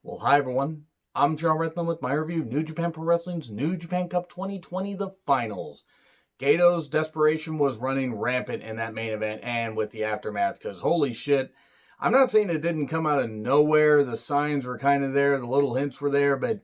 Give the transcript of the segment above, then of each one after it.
Well, hi everyone. I'm John Redmond with my review of New Japan Pro Wrestling's New Japan Cup 2020, the finals. Gato's desperation was running rampant in that main event and with the aftermath, because holy shit, I'm not saying it didn't come out of nowhere. The signs were kind of there, the little hints were there, but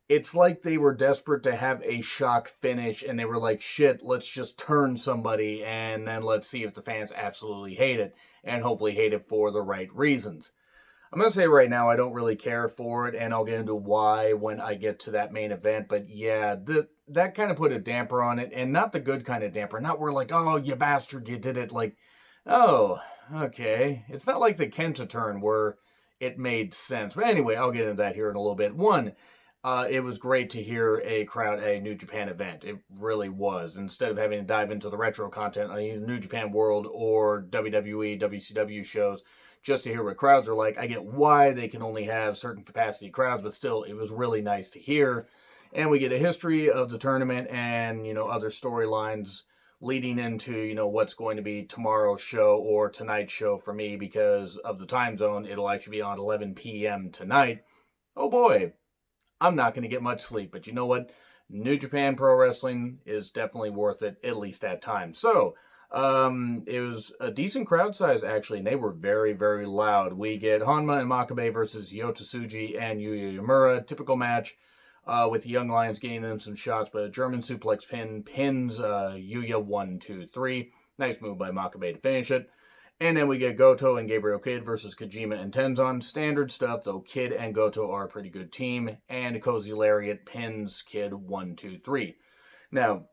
it's like they were desperate to have a shock finish and they were like, shit, let's just turn somebody and then let's see if the fans absolutely hate it and hopefully hate it for the right reasons. I'm going to say right now I don't really care for it, and I'll get into why when I get to that main event. But yeah, that kind of put a damper on it, and not the good kind of damper. Not where like, oh, you bastard, you did it. Like, oh, okay. It's not like the Kenta turn where it made sense. But anyway, I'll get into that here in a little bit. One, it was great to hear a crowd at a New Japan event. It really was. Instead of having to dive into the retro content on New Japan World or WWE, WCW shows, just to hear what crowds are like. I get why they can only have certain capacity crowds, but still, it was really nice to hear. And we get a history of the tournament and, other storylines leading into, what's going to be tomorrow's show or tonight's show for me because of the time zone. It'll actually be on 11 p.m. tonight. Oh boy, I'm not going to get much sleep, but you know what? New Japan Pro Wrestling is definitely worth it, at least at times. So, it was a decent crowd size, actually, and they were very, very loud. We get Honma and Makabe versus Yota Tsuji and Yuya Uemura. Typical match with the Young Lions getting them some shots, but a German suplex pins Yuya 1, 2, 3. Nice move by Makabe to finish it. And then we get Goto and Gabriel Kidd versus Kojima and Tenzan. Standard stuff, though Kidd and Goto are a pretty good team. And Cozy Lariat pins Kidd 1, 2, 3. Now,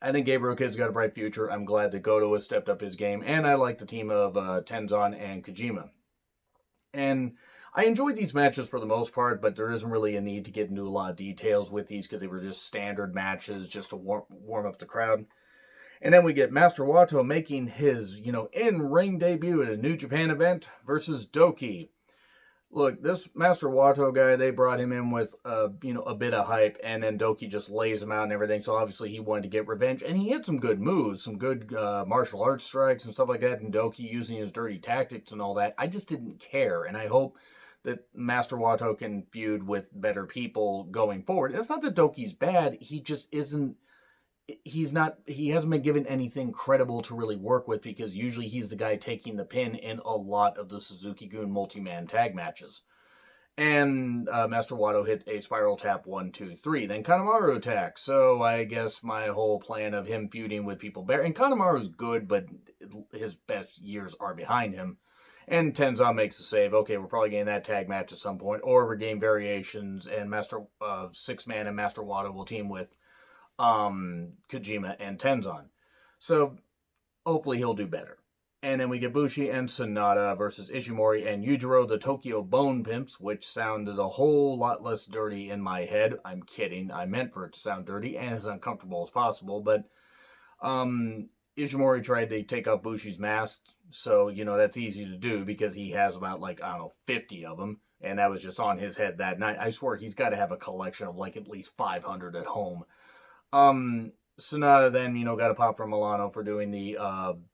I think Gabriel Kidd's got a bright future. I'm glad that Goto has stepped up his game. And I like the team of Tenzan and Kojima. And I enjoyed these matches for the most part, but there isn't really a need to get into a lot of details with these because they were just standard matches just to warm up the crowd. And then we get Master Wato making his, in-ring debut at a New Japan event versus Doki. Look, this Master Wato guy, they brought him in with, a bit of hype, and then Doki just lays him out and everything, so obviously he wanted to get revenge, and he had some good moves, some good martial arts strikes and stuff like that, and Doki using his dirty tactics and all that. I just didn't care, and I hope that Master Wato can feud with better people going forward. It's not that Doki's bad, he just isn't he hasn't been given anything credible to really work with because usually he's the guy taking the pin in a lot of the Suzuki-gun multi-man tag matches. And Master Wato hit a spiral tap 1, 2, 3. Then Kanemaru attacks. So I guess my whole plan of him feuding with people bear. And Kanemaru's good, but his best years are behind him. And Tenzan makes a save. Okay, we're probably getting that tag match at some point. Or we're getting variations and Master 6-man and Master Wato will team with Kojima and Tenzan. So hopefully he'll do better. And then we get Bushi and Sonata versus Ishimori and Yujiro, the Tokyo Bone Pimps, which sounded a whole lot less dirty in my head. I'm kidding. I meant for it to sound dirty and as uncomfortable as possible. But Ishimori tried to take off Bushi's mask. So, that's easy to do because he has about, 50 of them. And that was just on his head that night. I swear he's got to have a collection of, at least 500 at home. Sonata then, got a pop from Milano for doing the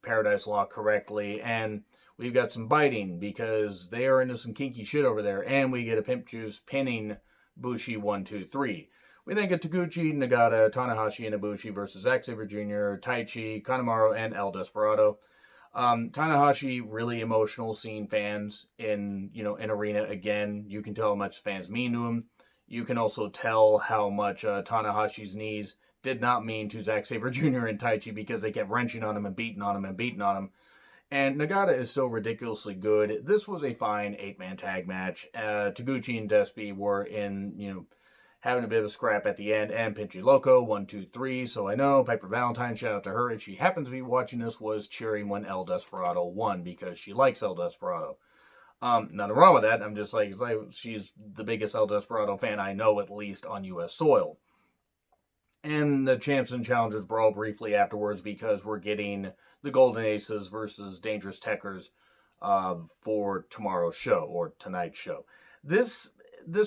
Paradise Lock correctly, and we've got some biting because they are into some kinky shit over there, and we get a Pimp Juice pinning Bushi 1, 2, 3. We then get Taguchi, Nagata, Tanahashi, and Ibushi versus Zack Sabre Jr., Taichi, Kanemaru, and El Desperado. Tanahashi, really emotional seeing fans in arena again. You can tell how much fans mean to him. You can also tell how much Tanahashi's knees did not mean to Zack Sabre Jr. and Taichi because they kept wrenching on him and beating on him and beating on him. And Nagata is still ridiculously good. This was a fine 8-man tag match. Taguchi and Despy were in, having a bit of a scrap at the end. And Pinchy Loco, 1, 2, 3. So I know Piper Valentine, shout out to her. If she happens to be watching this, was cheering when El Desperado won because she likes El Desperado. Nothing wrong with that. I'm just like she's the biggest El Desperado fan I know, at least on U.S. soil. And the champs and challengers brawl briefly afterwards because we're getting the Golden Aces versus Dangerous Techers for tomorrow's show or tonight's show. This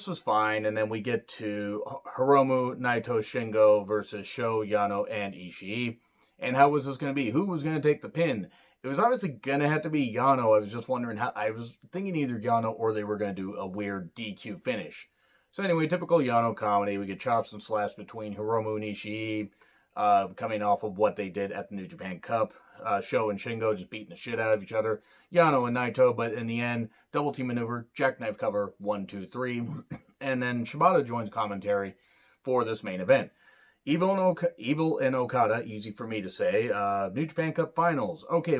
was fine, and then we get to Hiromu, Naito, Shingo versus Sho, Yano, and Ishii. And how was this going to be? Who was going to take the pin? It was obviously gonna have to be Yano. I was just wondering how. I was thinking either Yano or they were gonna do a weird DQ finish. So anyway, typical Yano comedy. We get chops and slaps between Hiromu and Ishii, coming off of what they did at the New Japan Cup. Sho and Shingo just beating the shit out of each other. Yano and Naito, but in the end, double team maneuver, jackknife cover, 1, 2, 3, and then Shibata joins commentary for this main event. Evil and Okada, easy for me to say. New Japan Cup Finals. Okay,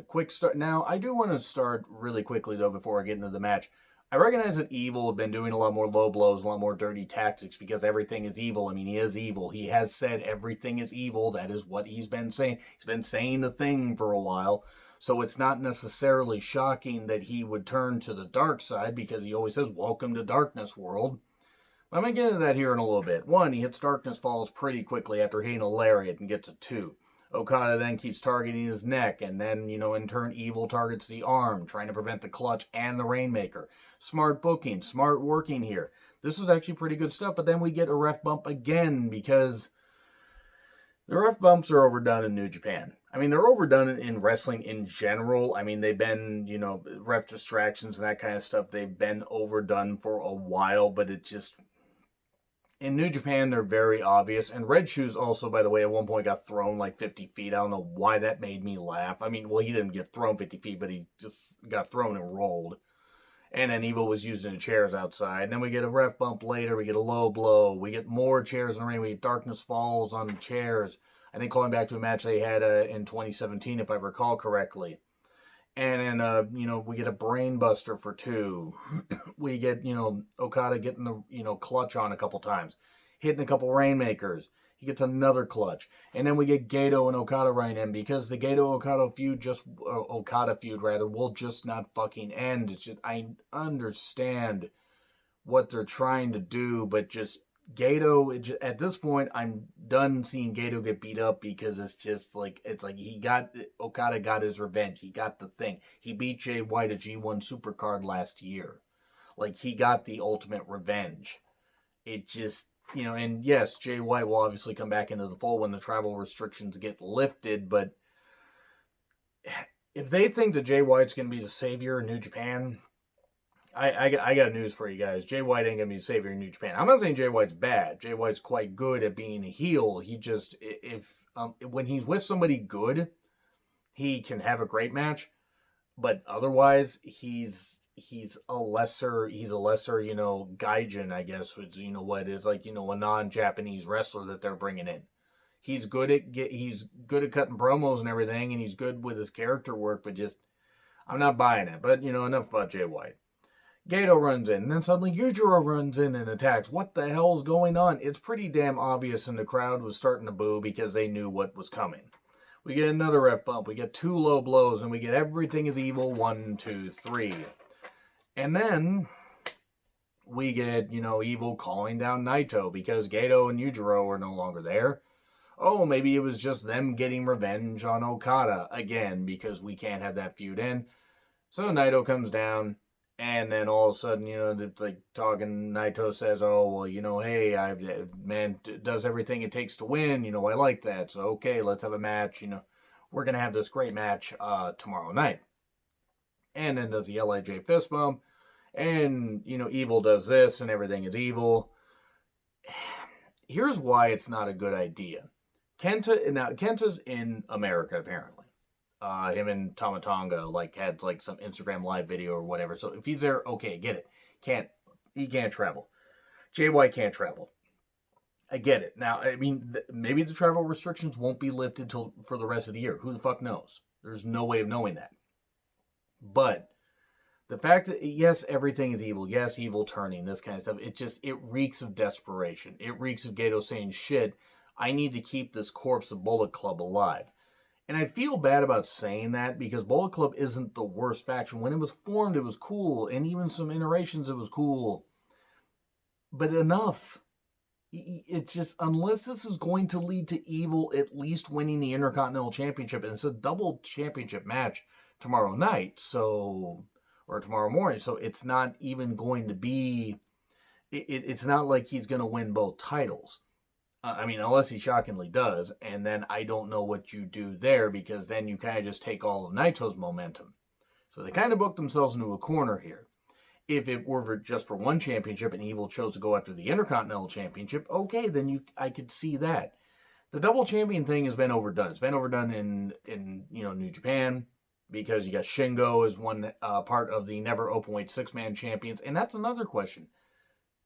quick start. Now, I do want to start really quickly, though, before I get into the match. I recognize that Evil had been doing a lot more low blows, a lot more dirty tactics, because everything is evil. I mean, he is evil. He has said everything is evil. That is what he's been saying. He's been saying the thing for a while. So it's not necessarily shocking that he would turn to the dark side, because he always says, welcome to Darkness World. I'm going to get into that here in a little bit. 1, he hits Darkness Falls pretty quickly after hitting a lariat and gets a 2. Okada then keeps targeting his neck, and then, in turn, Evil targets the arm, trying to prevent the clutch and the Rainmaker. Smart booking, smart working here. This was actually pretty good stuff, but then we get a ref bump again, because the ref bumps are overdone in New Japan. I mean, they're overdone in wrestling in general. I mean, they've been, ref distractions and that kind of stuff, they've been overdone for a while, but it just... In New Japan, they're very obvious. And Red Shoes also, by the way, at one point got thrown like 50 feet. I don't know why that made me laugh. I mean, well, he didn't get thrown 50 feet, but he just got thrown and rolled. And then Evil was using the chairs outside. And then we get a ref bump later. We get a low blow. We get more chairs in the ring. We get Darkness Falls on the chairs. I think calling back to a match they had in 2017, if I recall correctly. And then, we get a brain buster for 2. We get, Okada getting the, clutch on a couple times. Hitting a couple Rainmakers. He gets another clutch. And then we get Gato and Okada right in, because the Gato-Okada feud will just not fucking end. It's just, I understand what they're trying to do, but just Gato, at this point, I'm done seeing Gato get beat up, because it's just like, Okada got his revenge. He got the thing. He beat Jay White at G1 Supercard last year. Like, he got the ultimate revenge. It just, and yes, Jay White will obviously come back into the fold when the travel restrictions get lifted, but if they think that Jay White's going to be the savior in New Japan... I got news for you guys. Jay White ain't going to be the savior in New Japan. I'm not saying Jay White's bad. Jay White's quite good at being a heel. He just, when he's with somebody good, he can have a great match. But otherwise, he's a lesser, gaijin, I guess, which, is like, a non-Japanese wrestler that they're bringing in. He's good at cutting promos and everything, and he's good with his character work, but just, I'm not buying it. But, enough about Jay White. Gato runs in, and then suddenly Yujiro runs in and attacks. What the hell's going on? It's pretty damn obvious, and the crowd was starting to boo because they knew what was coming. We get another ref bump. We get 2 low blows, and we get everything is evil, 1, 2, 3. And then we get, Evil calling down Naito because Gato and Yujiro are no longer there. Oh, maybe it was just them getting revenge on Okada again, because we can't have that feud in. So Naito comes down. And then all of a sudden, it's like talking, Naito says, oh, well, hey, man does everything it takes to win. I like that. So, okay, let's have a match. We're going to have this great match tomorrow night. And then does the LIJ fist bump. And, Evil does this and everything is evil. Here's why it's not a good idea. Kenta's in America, apparently. Him and Tamatanga had some Instagram live video or whatever. So if he's there, okay, get it. He can't travel. Jay White can't travel. I get it. Now, I mean, maybe the travel restrictions won't be lifted for the rest of the year. Who the fuck knows? There's no way of knowing that. But the fact that, yes, everything is evil. Yes, evil turning, this kind of stuff. It reeks of desperation. It reeks of Gato saying, shit, I need to keep this corpse of Bullet Club alive. And I feel bad about saying that, because Bullet Club isn't the worst faction. When it was formed, it was cool. And even some iterations, it was cool. But enough. It's just, unless this is going to lead to Evil at least winning the Intercontinental Championship, and it's a double championship match tomorrow night, or tomorrow morning, so it's not even going to be, it's not like he's going to win both titles. I mean, unless he shockingly does, and then I don't know what you do there, because then you kind of just take all of Naito's momentum. So they kind of booked themselves into a corner here. If it were just for one championship and Evil chose to go after the Intercontinental Championship, okay, then I could see that. The double champion thing has been overdone. It's been overdone in New Japan, because you got Shingo as one part of the Never Openweight 6-man champions, and that's another question.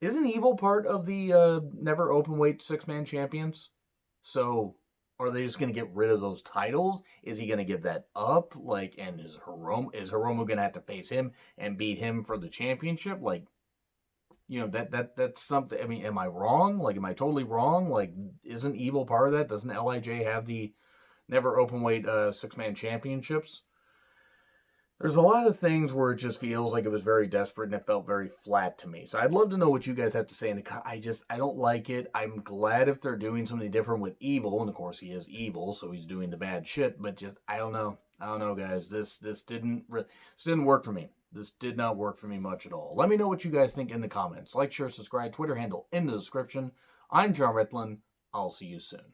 Isn't Evil part of the Never Openweight 6-man champions? So are they just going to get rid of those titles? Is he going to give that up? Like, and is Hiromu going to have to face him and beat him for the championship? Like, that's something. I mean, am I wrong? Like, am I totally wrong? Like, isn't Evil part of that? Doesn't LIJ have the Never Openweight 6-man championships? There's a lot of things where it just feels like it was very desperate and it felt very flat to me. So I'd love to know what you guys have to say in the I don't like it. I'm glad if they're doing something different with Evil, and of course he is evil, so he's doing the bad shit, but just I don't know, guys. This didn't work for me. This did not work for me much at all. Let me know what you guys think in the comments. Like, share, subscribe, Twitter handle in the description. I'm John Retlin. I'll see you soon.